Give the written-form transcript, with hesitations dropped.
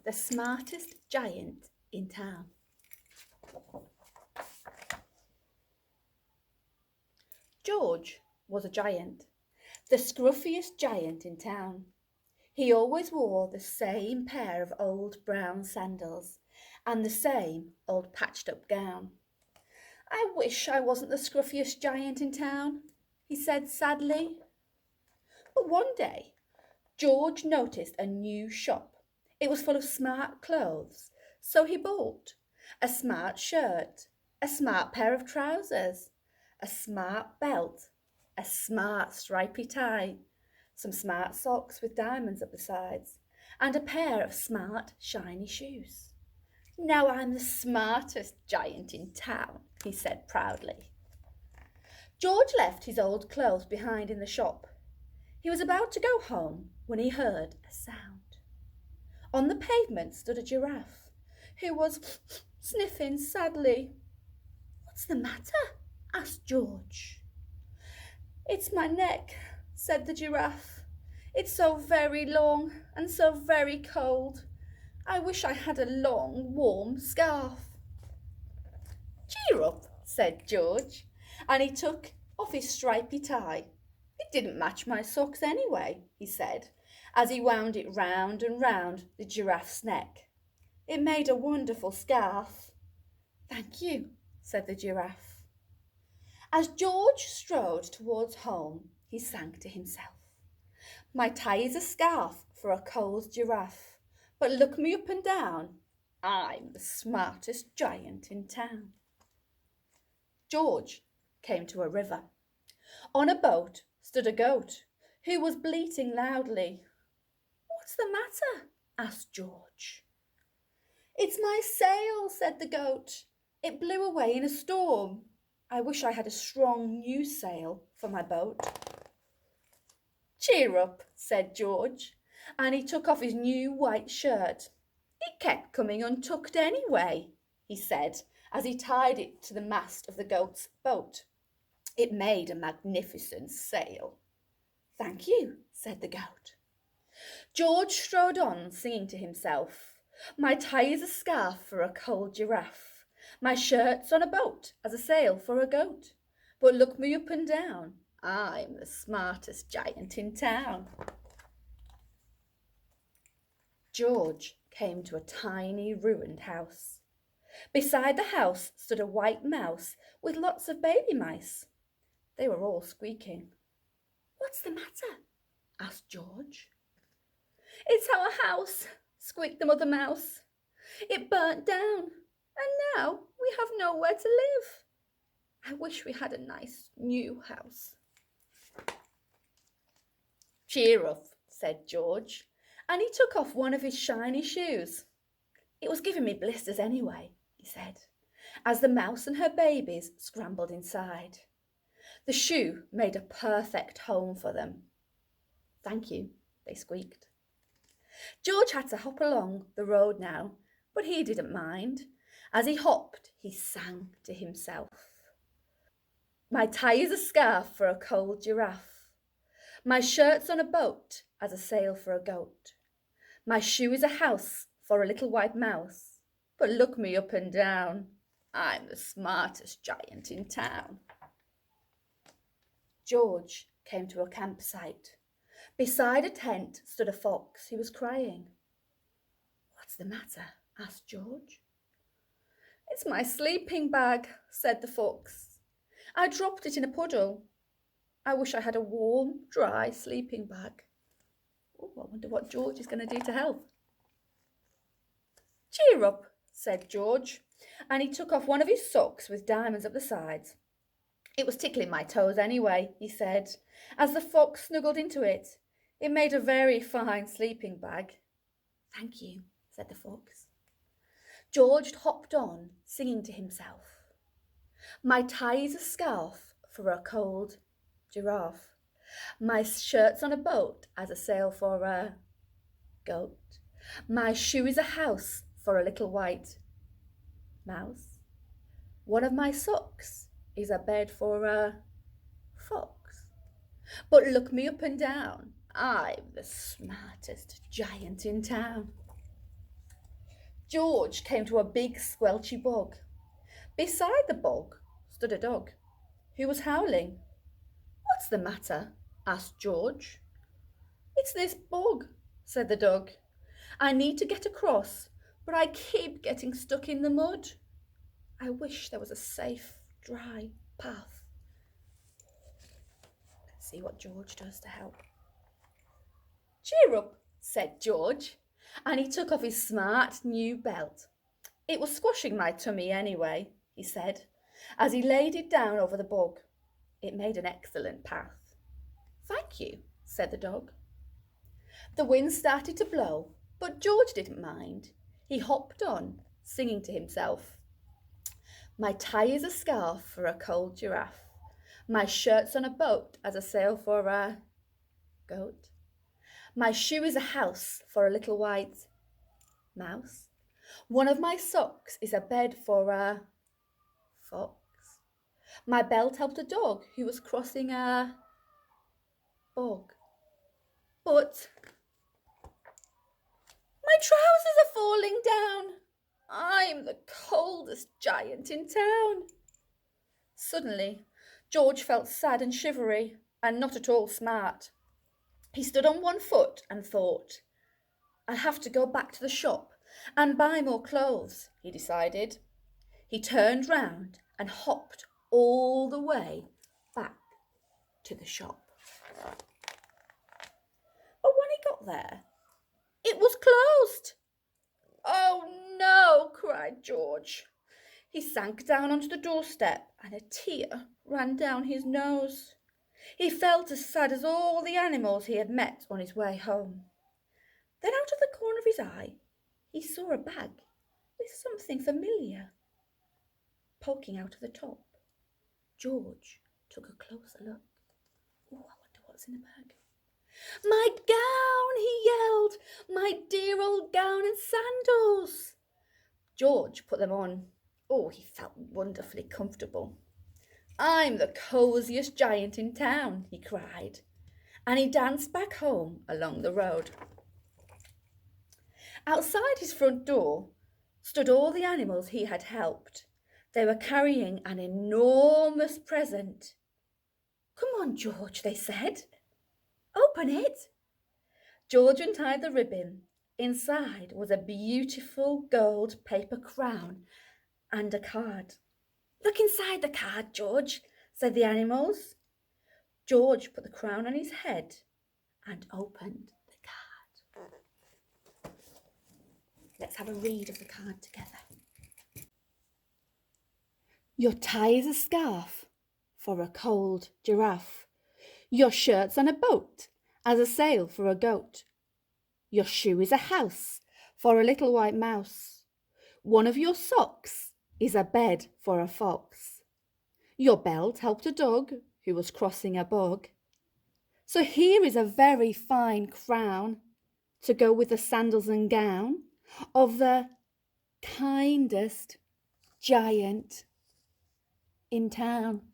the smartest giant in town. George was a giant, the scruffiest giant in town. He always wore the same pair of old brown sandals and the same old patched up gown. I wish I wasn't the scruffiest giant in town, he said sadly. But one day, George noticed a new shop. It was full of smart clothes, so he bought a smart shirt, a smart pair of trousers, a smart belt, a smart stripy tie, some smart socks with diamonds up the sides, and a pair of smart shiny shoes. Now I'm the smartest giant in town, he said proudly. George left his old clothes behind in the shop. He was about to go home when he heard a sound. On the pavement stood a giraffe who was sniffing sadly. "What's the matter?" asked George. "It's my neck," said the giraffe. "It's so very long and so very cold. I wish I had a long, warm scarf." "Cheer up," said George, and he took off his stripy tie. "It didn't match my socks anyway," he said, as he wound it round and round the giraffe's neck. "It made a wonderful scarf." "Thank you," said the giraffe. As George strode towards home, he sang to himself. "My tie is a scarf for a cold giraffe, but look me up and down, I'm the smartest giant in town." George came to a river. On a boat stood a goat who was bleating loudly. "What's the matter?" asked George. "It's my sail," said the goat. "It blew away in a storm. I wish I had a strong new sail for my boat." "Cheer up," said George, and he took off his new white shirt. "It kept coming untucked anyway," he said, as he tied it to the mast of the goat's boat. It made a magnificent sail. "Thank you," said the goat. George strode on, singing to himself. "My tie is a scarf for a cold giraffe. My shirt's on a boat as a sail for a goat. But look me up and down, I'm the smartest giant in town." George came to a tiny ruined house. Beside the house stood a white mouse with lots of baby mice. They were all squeaking. "What's the matter?" asked George. "It's our house," squeaked the mother mouse. "It burnt down, and now we have nowhere to live. I wish we had a nice new house." "Cheer up," said George, and he took off one of his shiny shoes. "It was giving me blisters anyway," he said, as the mouse and her babies scrambled inside. The shoe made a perfect home for them. "Thank you," they squeaked. George had to hop along the road now, but he didn't mind. As he hopped, he sang to himself. "My tie is a scarf for a cold giraffe. My shirt's on a boat as a sail for a goat. My shoe is a house for a little white mouse. But look me up and down, I'm the smartest giant in town." George came to a campsite. Beside a tent stood a fox who was crying. "What's the matter?" asked George. "It's my sleeping bag," said the fox. "I dropped it in a puddle. I wish I had a warm, dry sleeping bag." Oh, I wonder what George is going to do to help. "Cheer up," said George, and he took off one of his socks with diamonds up the sides. "It was tickling my toes anyway," he said, as the fox snuggled into it. "It made a very fine sleeping bag." "Thank you," said the fox. George hopped on, singing to himself. "My tie is a scarf for a cold giraffe. My shirt's on a boat as a sail for a goat. My shoe is a house for a little white mouse. One of my socks is a bed for a fox. But look me up and down, I'm the smartest giant in town." George came to a big squelchy bog. Beside the bog stood a dog, who was howling. "What's the matter?" asked George. "It's this bog," said the dog. "I need to get across, but I keep getting stuck in the mud. I wish there was a safe, dry path." Let's see what George does to help. "Cheer up," said George, and he took off his smart new belt. "It was squashing my tummy anyway," he said, as he laid it down over the bog. It made an excellent path. "Thank you," said the dog. The wind started to blow, but George didn't mind. He hopped on, singing to himself. "My tie is a scarf for a cold giraffe. My shirt's on a boat as a sail for a goat. My shoe is a house for a little white mouse. One of my socks is a bed for a fox. My belt helped a dog who was crossing a bog. But my trousers are falling down. I'm the coldest giant in town." Suddenly, George felt sad and shivery and not at all smart. He stood on one foot and thought, "I'll have to go back to the shop and buy more clothes," he decided. He turned round and hopped all the way back to the shop. But when he got there, it was closed. "Oh no," cried George. He sank down onto the doorstep and a tear ran down his nose. He felt as sad as all the animals he had met on his way home. Then out of the corner of his eye, he saw a bag with something familiar poking out of the top. George took a closer look. "Oh, I wonder what's in the bag." "My gown," he yelled, "my dear old gown and sandals." George put them on. Oh, he felt wonderfully comfortable. "I'm the cosiest giant in town," he cried, and he danced back home along the road. Outside his front door stood all the animals he had helped. They were carrying an enormous present. "Come on, George," they said. "Open it." George untied the ribbon. Inside was a beautiful gold paper crown and a card. "Look inside the card, George," said the animals. George put the crown on his head and opened the card. Let's have a read of the card together. "Your tie is a scarf for a cold giraffe. Your shirt's on a boat as a sail for a goat. Your shoe is a house for a little white mouse. One of your socks is a bed for a fox. Your belt helped a dog who was crossing a bog. So here is a very fine crown to go with the sandals and gown of the kindest giant in town."